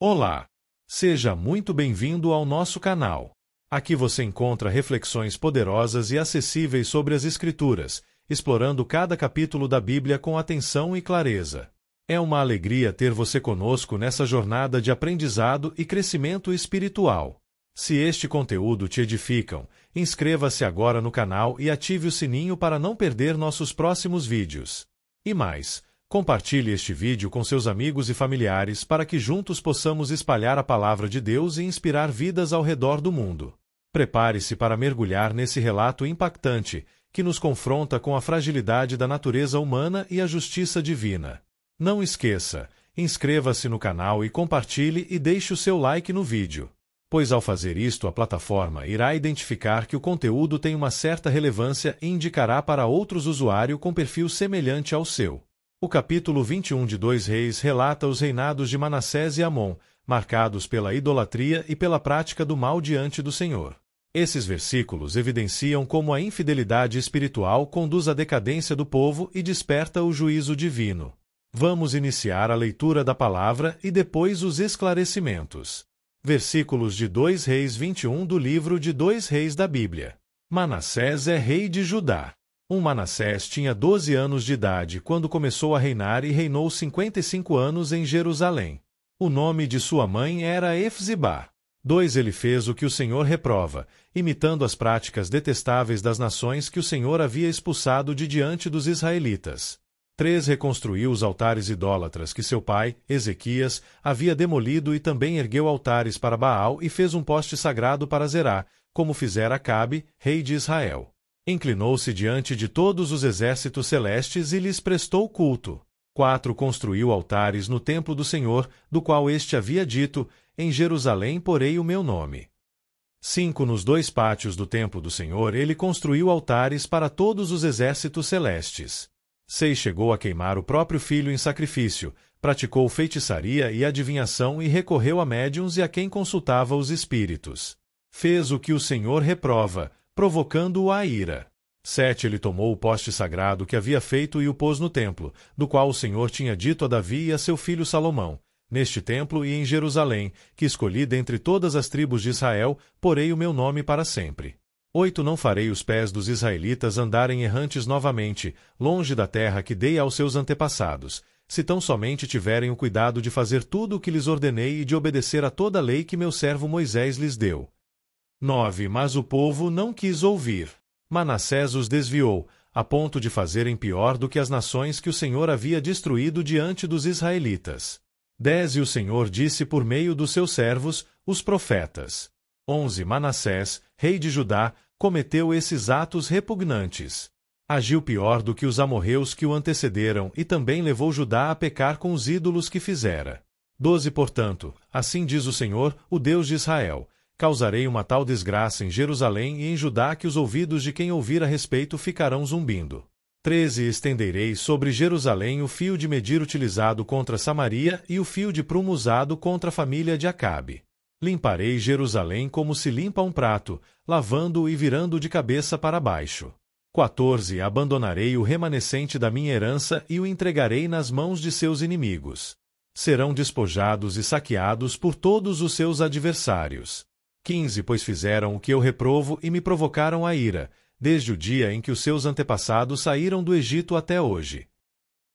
Olá! Seja muito bem-vindo ao nosso canal. Aqui você encontra reflexões poderosas e acessíveis sobre as Escrituras, explorando cada capítulo da Bíblia com atenção e clareza. É uma alegria ter você conosco nessa jornada de aprendizado e crescimento espiritual. Se este conteúdo te edificam, inscreva-se agora no canal e ative o sininho para não perder nossos próximos vídeos. E mais, compartilhe este vídeo com seus amigos e familiares para que juntos possamos espalhar a palavra de Deus e inspirar vidas ao redor do mundo. Prepare-se para mergulhar nesse relato impactante, que nos confronta com a fragilidade da natureza humana e a justiça divina. Não esqueça, inscreva-se no canal e compartilhe e deixe o seu like no vídeo. Pois ao fazer isto a plataforma irá identificar que o conteúdo tem uma certa relevância e indicará para outros usuários com perfil semelhante ao seu. O capítulo 21 de 2 Reis relata os reinados de Manassés e Amon, marcados pela idolatria e pela prática do mal diante do Senhor. Esses versículos evidenciam como a infidelidade espiritual conduz à decadência do povo e desperta o juízo divino. Vamos iniciar a leitura da palavra e depois os esclarecimentos. Versículos de 2 Reis 21 do livro de 2 Reis da Bíblia. Manassés é rei de Judá. Manassés tinha 12 anos de idade quando começou a reinar e reinou 55 anos em Jerusalém. O nome de sua mãe era Efzibá. 2 Ele fez o que o Senhor reprova, imitando as práticas detestáveis das nações que o Senhor havia expulsado de diante dos israelitas. 3 Reconstruiu os altares idólatras que seu pai, Ezequias, havia demolido e também ergueu altares para Baal e fez um poste sagrado para Zerá, como fizera Acabe, rei de Israel. Inclinou-se diante de todos os exércitos celestes e lhes prestou culto. 4 Construiu altares no templo do Senhor, do qual este havia dito, em Jerusalém porei o meu nome. 5 Nos 2 pátios do templo do Senhor ele construiu altares para todos os exércitos celestes. 6 Chegou a queimar o próprio filho em sacrifício, praticou feitiçaria e adivinhação e recorreu a médiuns e a quem consultava os espíritos. Fez o que o Senhor reprova, provocando-o à ira. 7 Ele tomou o poste sagrado que havia feito e o pôs no templo, do qual o Senhor tinha dito a Davi e a seu filho Salomão: neste templo e em Jerusalém, que escolhi dentre todas as tribos de Israel, porei o meu nome para sempre. 8 Não farei os pés dos israelitas andarem errantes novamente, longe da terra que dei aos seus antepassados, se tão somente tiverem o cuidado de fazer tudo o que lhes ordenei e de obedecer a toda a lei que meu servo Moisés lhes deu. 9 Mas o povo não quis ouvir. Manassés os desviou, a ponto de fazerem pior do que as nações que o Senhor havia destruído diante dos israelitas. 10 E o Senhor disse por meio dos seus servos, os profetas. 11 Manassés, rei de Judá, cometeu esses atos repugnantes. Agiu pior do que os amorreus que o antecederam e também levou Judá a pecar com os ídolos que fizera. 12 Portanto, assim diz o Senhor, o Deus de Israel: causarei uma tal desgraça em Jerusalém e em Judá que os ouvidos de quem ouvir a respeito ficarão zumbindo. 13 Estenderei sobre Jerusalém o fio de medir utilizado contra Samaria e o fio de prumo usado contra a família de Acabe. Limparei Jerusalém como se limpa um prato, lavando-o e virando-o de cabeça para baixo. 14 Abandonarei o remanescente da minha herança e o entregarei nas mãos de seus inimigos. Serão despojados e saqueados por todos os seus adversários. 15 Pois fizeram o que eu reprovo e me provocaram a ira, desde o dia em que os seus antepassados saíram do Egito até hoje.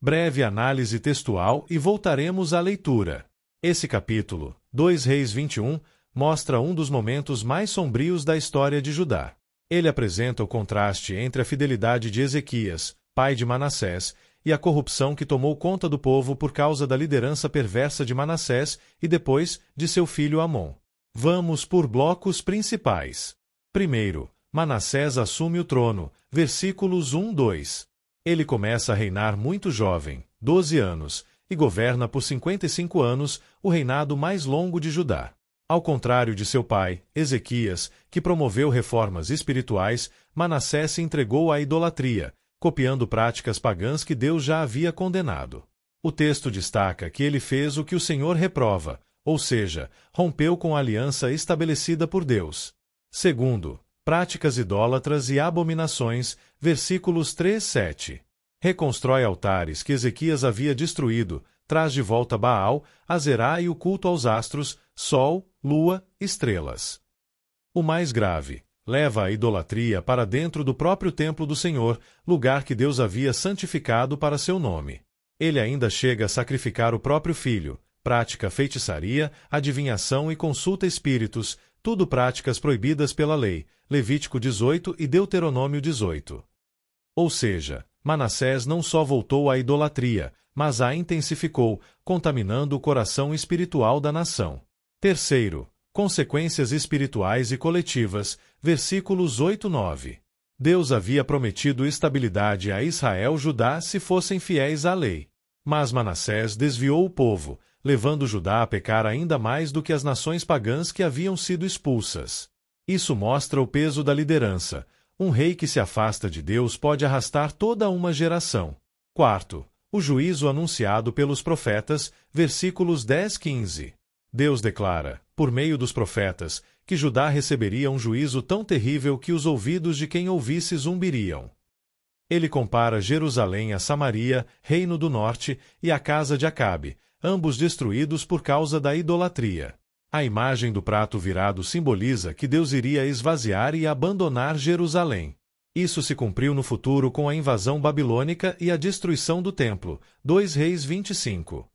Breve análise textual e voltaremos à leitura. Esse capítulo, 2 Reis 21, mostra um dos momentos mais sombrios da história de Judá. Ele apresenta o contraste entre a fidelidade de Ezequias, pai de Manassés, e a corrupção que tomou conta do povo por causa da liderança perversa de Manassés e depois de seu filho Amon. Vamos por blocos principais. Primeiro, Manassés assume o trono, versículos 1-2. Ele começa a reinar muito jovem, 12 anos, e governa por 55 anos, o reinado mais longo de Judá. Ao contrário de seu pai, Ezequias, que promoveu reformas espirituais, Manassés se entregou à idolatria, copiando práticas pagãs que Deus já havia condenado. O texto destaca que ele fez o que o Senhor reprova, ou seja, rompeu com a aliança estabelecida por Deus. Segundo, práticas idólatras e abominações, versículos 3-7. Reconstrói altares que Ezequias havia destruído, traz de volta Baal, Azerá e o culto aos astros, sol, lua, estrelas. O mais grave, leva a idolatria para dentro do próprio templo do Senhor, lugar que Deus havia santificado para seu nome. Ele ainda chega a sacrificar o próprio filho, pratica feitiçaria, adivinhação e consulta espíritos, tudo práticas proibidas pela lei, Levítico 18 e Deuteronômio 18. Ou seja, Manassés não só voltou à idolatria, mas a intensificou, contaminando o coração espiritual da nação. Terceiro, consequências espirituais e coletivas, versículos 8-9. Deus havia prometido estabilidade a Israel-Judá se fossem fiéis à lei. Mas Manassés desviou o povo, levando Judá a pecar ainda mais do que as nações pagãs que haviam sido expulsas. Isso mostra o peso da liderança. Um rei que se afasta de Deus pode arrastar toda uma geração. Quarto, o juízo anunciado pelos profetas, versículos 10-15. Deus declara, por meio dos profetas, que Judá receberia um juízo tão terrível que os ouvidos de quem ouvisse zumbiriam. Ele compara Jerusalém a Samaria, reino do norte, e a casa de Acabe, ambos destruídos por causa da idolatria. A imagem do prato virado simboliza que Deus iria esvaziar e abandonar Jerusalém. Isso se cumpriu no futuro com a invasão babilônica e a destruição do templo. 2 Reis 25.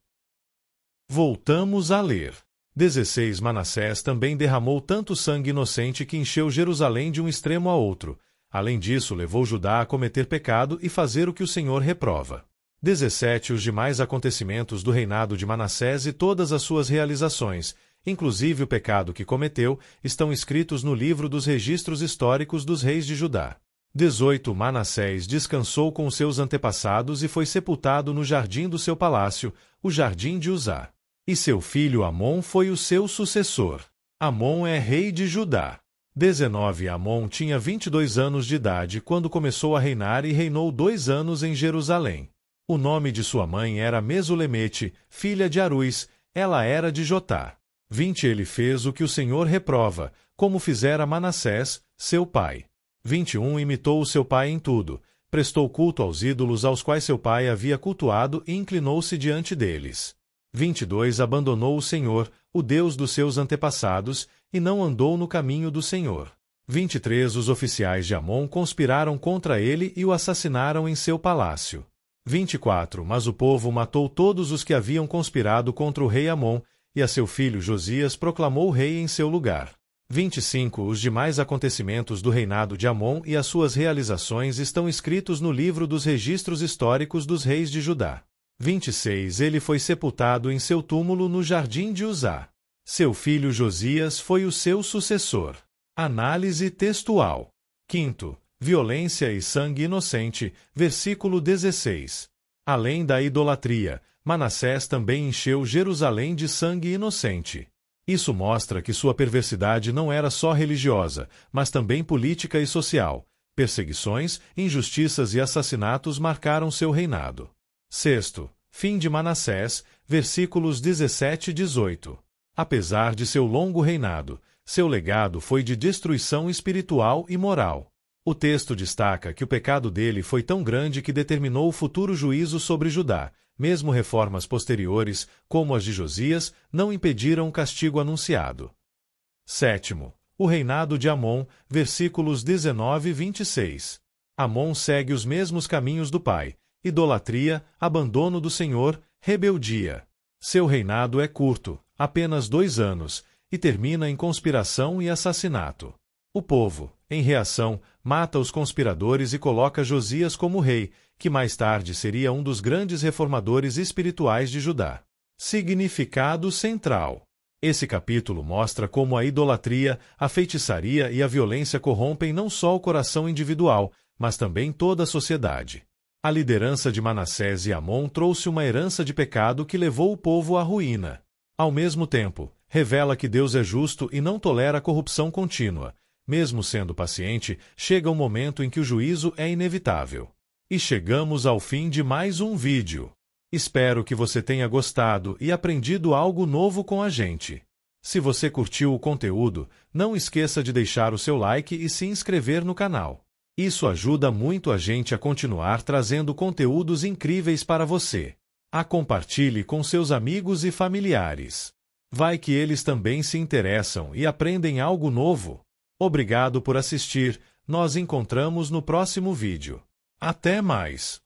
Voltamos a ler. 16 Manassés também derramou tanto sangue inocente que encheu Jerusalém de um extremo a outro. Além disso, levou Judá a cometer pecado e fazer o que o Senhor reprova. 17 Os demais acontecimentos do reinado de Manassés e todas as suas realizações, inclusive o pecado que cometeu, estão escritos no livro dos registros históricos dos reis de Judá. 18 Manassés descansou com seus antepassados e foi sepultado no jardim do seu palácio, o jardim de Uzá. E seu filho Amon foi o seu sucessor. Amon é rei de Judá. 19 Amon tinha 22 anos de idade quando começou a reinar e reinou 2 anos em Jerusalém. O nome de sua mãe era Mesulemete, filha de Aruz, ela era de Jotá. 20 Ele fez o que o Senhor reprova, como fizera Manassés, seu pai. 21 Imitou o seu pai em tudo, prestou culto aos ídolos aos quais seu pai havia cultuado e inclinou-se diante deles. 22 Abandonou o Senhor, o Deus dos seus antepassados, e não andou no caminho do Senhor. 23 Os oficiais de Amon conspiraram contra ele e o assassinaram em seu palácio. 24 Mas o povo matou todos os que haviam conspirado contra o rei Amon, e a seu filho Josias proclamou rei em seu lugar. 25 Os demais acontecimentos do reinado de Amon e as suas realizações estão escritos no livro dos registros históricos dos reis de Judá. 26 Ele foi sepultado em seu túmulo no jardim de Uzá. Seu filho Josias foi o seu sucessor. Análise textual. 5. Violência e sangue inocente, versículo 16. Além da idolatria, Manassés também encheu Jerusalém de sangue inocente. Isso mostra que sua perversidade não era só religiosa, mas também política e social. Perseguições, injustiças e assassinatos marcaram seu reinado. 6. Fim de Manassés, versículos 17 e 18. Apesar de seu longo reinado, seu legado foi de destruição espiritual e moral. O texto destaca que o pecado dele foi tão grande que determinou o futuro juízo sobre Judá. Mesmo reformas posteriores, como as de Josias, não impediram o castigo anunciado. 7. O reinado de Amon, versículos 19 e 26. Amon segue os mesmos caminhos do pai: idolatria, abandono do Senhor, rebeldia. Seu reinado é curto, apenas 2 anos, e termina em conspiração e assassinato. O povo, em reação, mata os conspiradores e coloca Josias como rei, que mais tarde seria um dos grandes reformadores espirituais de Judá. Significado central. Esse capítulo mostra como a idolatria, a feitiçaria e a violência corrompem não só o coração individual, mas também toda a sociedade. A liderança de Manassés e Amon trouxe uma herança de pecado que levou o povo à ruína. Ao mesmo tempo, revela que Deus é justo e não tolera a corrupção contínua. Mesmo sendo paciente, chega um momento em que o juízo é inevitável. E chegamos ao fim de mais um vídeo. Espero que você tenha gostado e aprendido algo novo com a gente. Se você curtiu o conteúdo, não esqueça de deixar o seu like e se inscrever no canal. Isso ajuda muito a gente a continuar trazendo conteúdos incríveis para você. A compartilhe com seus amigos e familiares. Vai que eles também se interessam e aprendem algo novo. Obrigado por assistir. Nós encontramos no próximo vídeo. Até mais!